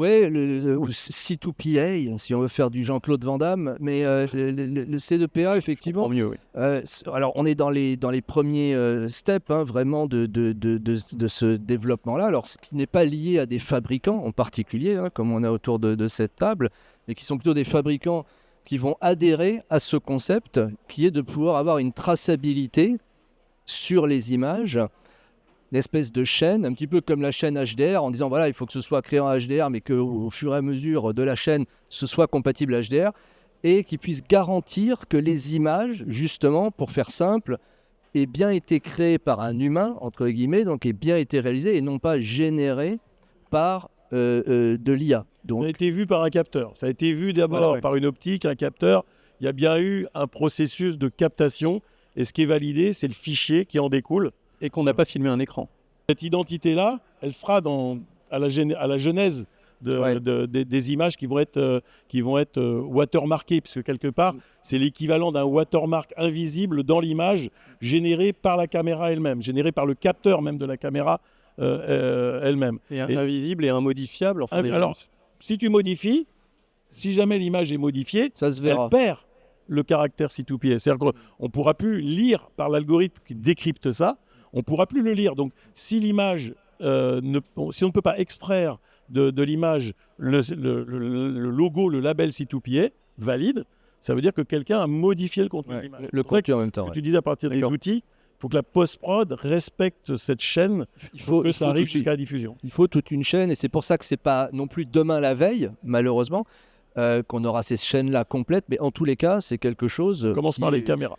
Oui, ou C2PA, si on veut faire du Jean-Claude Van Damme, mais le C2PA, effectivement, Mieux, oui. alors on est dans les premiers steps vraiment de ce développement-là, alors ce qui n'est pas lié à des fabricants en particulier, comme on a autour de cette table, mais qui sont plutôt des fabricants qui vont adhérer à ce concept, qui est de pouvoir avoir une traçabilité sur les images, une espèce de chaîne, un petit peu comme la chaîne HDR, en disant voilà, il faut que ce soit créé en HDR, mais qu'au fur et à mesure de la chaîne, ce soit compatible HDR, et qui puisse garantir que les images, justement, pour faire simple, aient bien été créées par un humain, entre guillemets, donc aient bien été réalisées et non pas générées par de l'IA. Ça a été vu par un capteur. Ça a été vu d'abord par une optique, un capteur. Il y a bien eu un processus de captation. Et ce qui est validé, c'est le fichier qui en découle. Et qu'on n'a pas filmé un écran. Cette identité-là, elle sera à la genèse des images qui vont être watermarkées, puisque quelque part, c'est l'équivalent d'un watermark invisible dans l'image, généré par la caméra elle-même, généré par le capteur même de la caméra elle-même. Et invisible et immodifiable. Enfin, alors, si tu modifies, si jamais l'image est modifiée, ça se verra. Elle perd le caractère C2PA. C'est-à-dire qu'on ne pourra plus lire par l'algorithme qui décrypte ça, on ne pourra plus le lire. Donc, si l'image, si on ne peut pas extraire de l'image le logo, le label C2PA valide, ça veut dire que quelqu'un a modifié le contenu de l'image. Le contenu en même temps. Ce que tu disais à partir des outils, il faut que la post-prod respecte cette chaîne pour que ça arrive jusqu'à la diffusion. Il faut toute une chaîne, et c'est pour ça que ce n'est pas non plus demain la veille, malheureusement, qu'on aura ces chaînes-là complètes, mais en tous les cas, c'est quelque chose... On commence par les caméras.